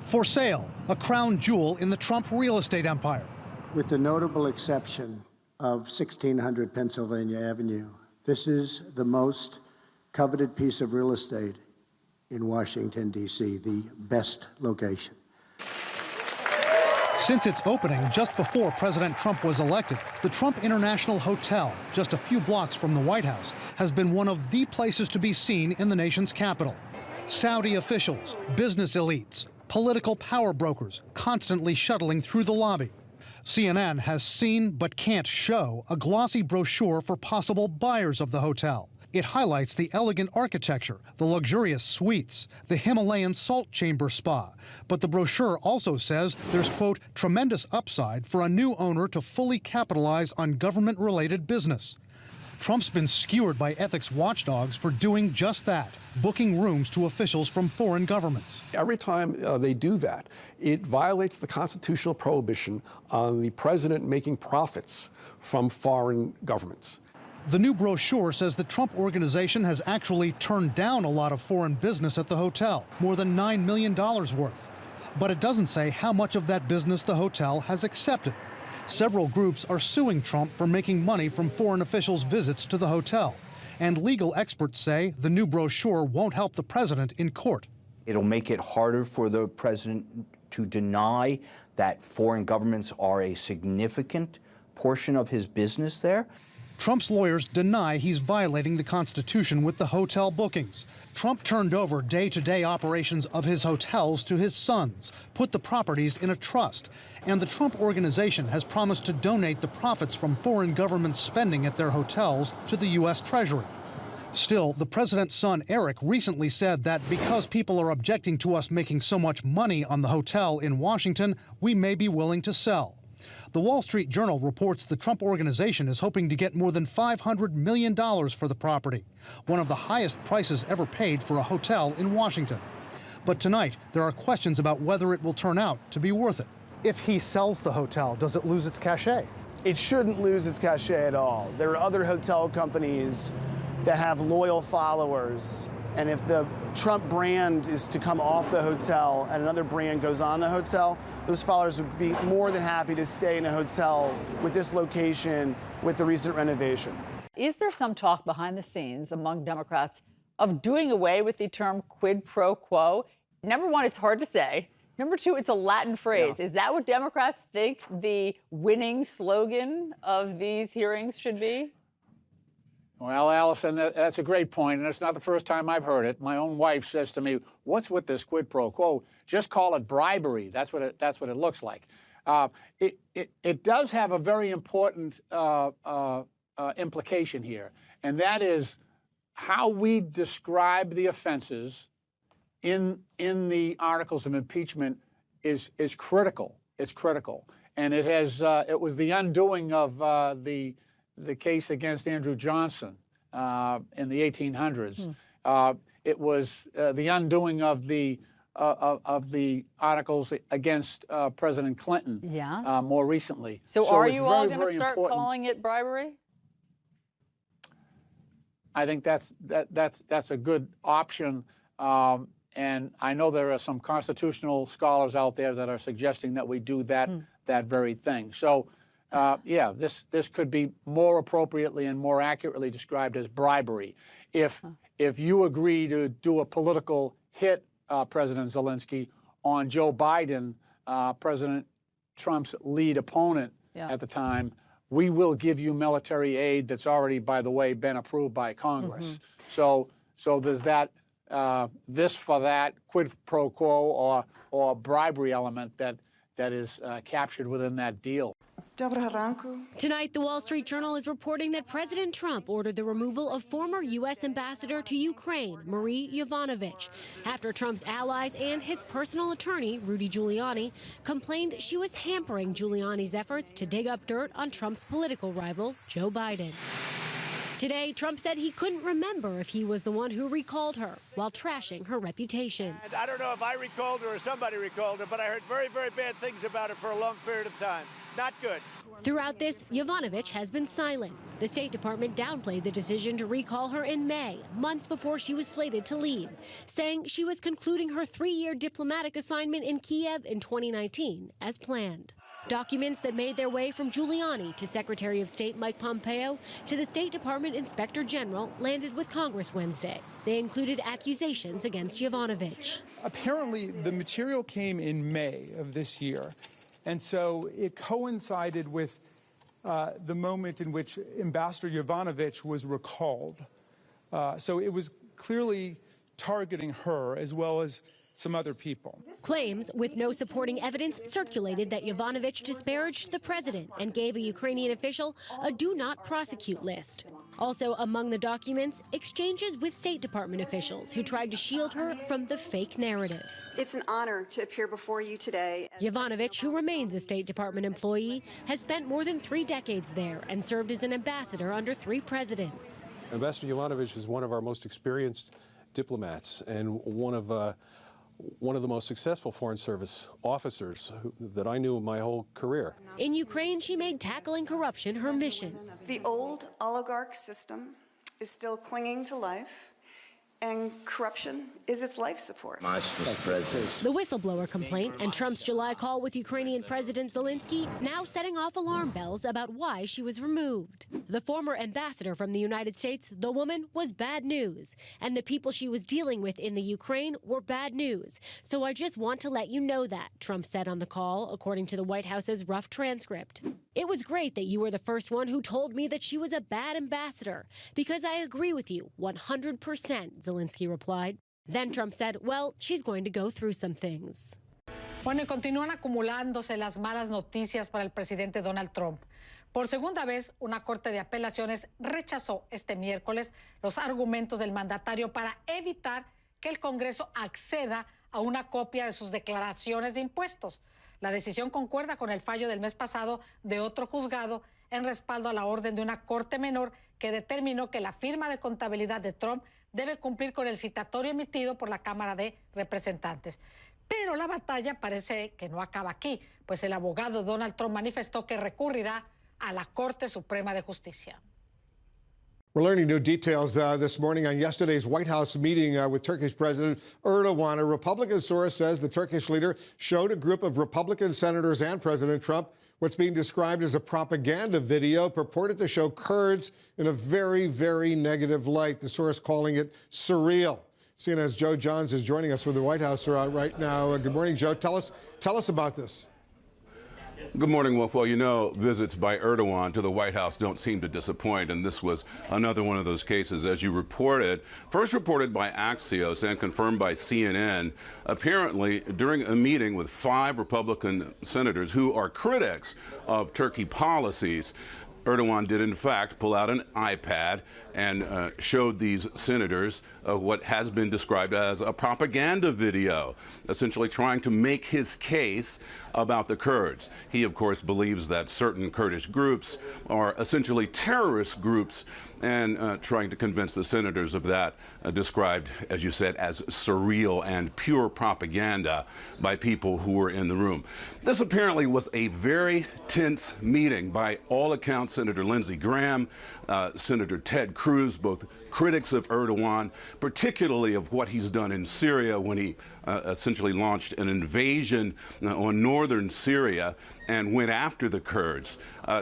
For sale, a crown jewel in the Trump real estate empire. With the notable exception of 1600 Pennsylvania Avenue, this is the most coveted piece of real estate in Washington, D.C., the best location. Since its opening just before President Trump was elected, the Trump International Hotel, just a few blocks from the White House, has been one of the places to be seen in the nation's capital. Saudi officials, business elites, political power brokers constantly shuttling through the lobby. CNN has seen but can't show a glossy brochure for possible buyers of the hotel. It highlights the elegant architecture, the luxurious suites, the Himalayan salt chamber spa. But the brochure also says there's, quote, tremendous upside for a new owner to fully capitalize on government-related business. Trump's been skewered by ethics watchdogs for doing just that, booking rooms to officials from foreign governments. Every time they do that, it violates the constitutional prohibition on the president making profits from foreign governments. The new brochure says the Trump organization has actually turned down a lot of foreign business at the hotel, more than $9 million worth. But it doesn't say how much of that business the hotel has accepted. Several groups are suing Trump for making money from foreign officials' visits to the hotel. And legal experts say the new brochure won't help the president in court. It'll make it harder for the president to deny that foreign governments are a significant portion of his business there. Trump's lawyers deny he's violating the Constitution with the hotel bookings. Trump turned over day-to-day operations of his hotels to his sons, put the properties in a trust, and the Trump organization has promised to donate the profits from foreign government spending at their hotels to the U.S. Treasury. Still, the president's son, Eric, recently said that because people are objecting to us making so much money on the hotel in Washington, we may be willing to sell. The Wall Street Journal reports the Trump organization is hoping to get more than $500 million for the property, one of the highest prices ever paid for a hotel in Washington. But tonight, there are questions about whether it will turn out to be worth it. If he sells the hotel, does it lose its cachet? It shouldn't lose its cachet at all. There are other hotel companies that have loyal followers, and if the Trump brand is to come off the hotel and another brand goes on the hotel, those followers would be more than happy to stay in a hotel with this location with the recent renovation. Is there some talk behind the scenes among Democrats of doing away with the term quid pro quo? Number one, it's hard to say. Number two, it's a Latin phrase. Yeah. Is that what Democrats think the winning slogan of these hearings should be? Well, Allison, that's a great point, and it's not the first time I've heard it. My own wife says to me, "What's with this quid pro quo? Just call it bribery." That's what it looks like. It does have a very important implication here, and that is how we describe the offenses in the articles of impeachment is critical. It's critical, and it was the undoing of the case against Andrew Johnson in the 1800s. It was the undoing of the articles against President Clinton more recently. So are you all going to start calling it bribery? I think that's a good option. And I know there are some constitutional scholars out there that are suggesting that we do that very thing. So. Yeah, this could be more appropriately and more accurately described as bribery. If you agree to do a political hit, President Zelensky, on Joe Biden, President Trump's lead opponent at the time, we will give you military aid that's already, by the way, been approved by Congress. So there's that this for that quid pro quo or bribery element that is captured within that deal. Tonight, the Wall Street Journal is reporting that President Trump ordered the removal of former U.S. Ambassador to Ukraine, Marie Yovanovitch, after Trump's allies and his personal attorney, Rudy Giuliani, complained she was hampering Giuliani's efforts to dig up dirt on Trump's political rival, Joe Biden. Today, Trump said he couldn't remember if he was the one who recalled her while trashing her reputation. I don't know if I recalled her or somebody recalled her, but I heard very, very bad things about her for a long period of time. not good. Throughout this, Yovanovitch has been silent. The State Department downplayed the decision to recall her in May, months before she was slated to leave, saying she was concluding her 3-year diplomatic assignment in Kiev in 2019 as planned. Documents that made their way from Giuliani to Secretary of State Mike Pompeo to the State Department Inspector General landed with Congress Wednesday. They included accusations against Yovanovitch. Apparently, the material came in May of this year, and so it coincided with the moment in which Ambassador Yovanovitch was recalled. So it was clearly targeting her as well as some other people. Claims with no supporting evidence circulated that Yovanovitch disparaged the president and gave a Ukrainian official a do not prosecute list. Also among the documents, exchanges with State Department officials who tried to shield her from the fake narrative. It's an honor to appear before you today. Yovanovitch, who remains a State Department employee, has spent more than 3 decades there and served as an ambassador under 3 presidents. Ambassador Yovanovitch is one of our most experienced diplomats and one of the most successful Foreign Service officers that I knew in my whole career. In Ukraine, she made tackling corruption her mission. The old oligarch system is still clinging to life, and corruption is its life support. The whistleblower complaint and Trump's July call with Ukrainian President Zelensky now setting off alarm bells about why she was removed. The former ambassador from the United States, the woman, was bad news, and the people she was dealing with in the Ukraine were bad news. So I just want to let you know that, Trump said on the call, according to the White House's rough transcript. It was great that you were the first one who told me that she was a bad ambassador, because I agree with you 100%, Zelensky replied. Then Trump said, well, she's going to go through some things. Bueno, y continúan acumulándose las malas noticias para el presidente Donald Trump. Por segunda vez, una corte de apelaciones rechazó este miércoles los argumentos del mandatario para evitar que el Congreso acceda a una copia de sus declaraciones de impuestos. La decisión concuerda con el fallo del mes pasado de otro juzgado en respaldo a la orden de una corte menor que determinó que la firma de contabilidad de Trump debe cumplir con el citatorio emitido por la Cámara de Representantes. Pero la batalla parece que no acaba aquí, pues el abogado Donald Trump manifestó que recurrirá a la Corte Suprema de Justicia. We're learning new details this morning on yesterday's White House meeting with Turkish President Erdogan. A Republican source says the Turkish leader showed a group of Republican senators and President Trump what's being described as a propaganda video purported to show Kurds in a very, very negative light, the source calling it surreal. CNN's Joe Johns is joining us from the White House right now. Good morning, Joe. Tell us about this. Good morning, Wolf. Well, you know, visits by Erdogan to the White House don't seem to disappoint, and this was another one of those cases, as you reported, first reported by Axios and confirmed by CNN, apparently during a meeting with 5 Republican senators who are critics of Turkey policies. Erdogan did, in fact, pull out an iPad and showed these senators what has been described as a propaganda video, essentially trying to make his case about the Kurds. He, of course, believes that certain Kurdish groups are essentially terrorist groups and trying to convince the senators of that, described, as you said, as surreal and pure propaganda by people who were in the room. This apparently was a very tense meeting by all accounts. Senator Lindsey Graham, Senator Ted Cruz, both critics of Erdogan, particularly of what he's done in Syria when he essentially launched an invasion on northern Syria and went after the Kurds.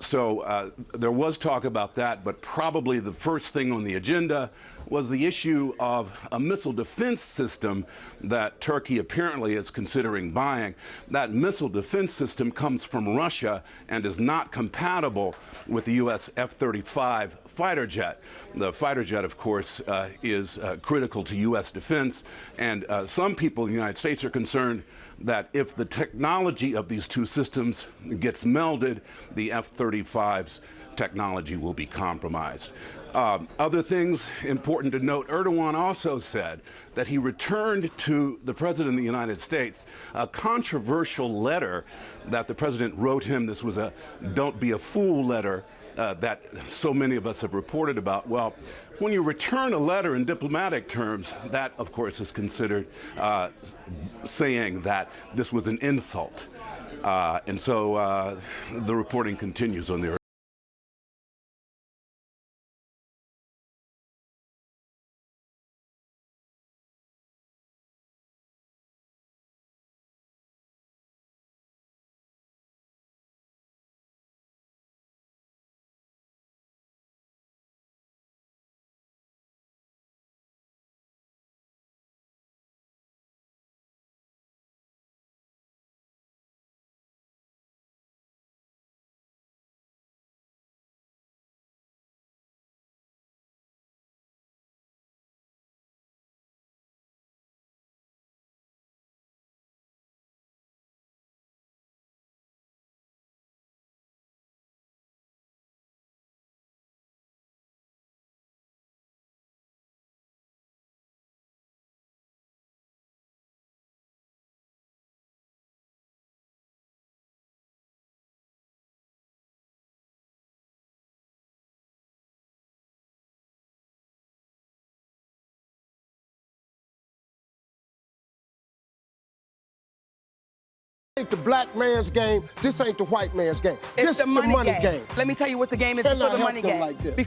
So there was talk about that, but probably the first thing on the agenda was the issue of a missile defense system that Turkey apparently is considering buying. That missile defense system comes from Russia and is not compatible with the U.S. F-35 fighter jet. The fighter jet, of course, is critical to U.S. defense, and some people in the United States are concerned that if the technology of these two systems gets melded, the F-35's technology will be compromised. Other things important to note, Erdogan also said that he returned to the President of the United States a controversial letter that the President wrote him. This was a "Don't be a fool" letter that so many of us have reported about. Well, when you return a letter in diplomatic terms, that, of course, is considered saying that this was an insult. And so the reporting continues on the ain't the black man's game. This ain't the white man's game. It's This the is the money game. Let me tell you what the game is Cannot before the help money them game. like this.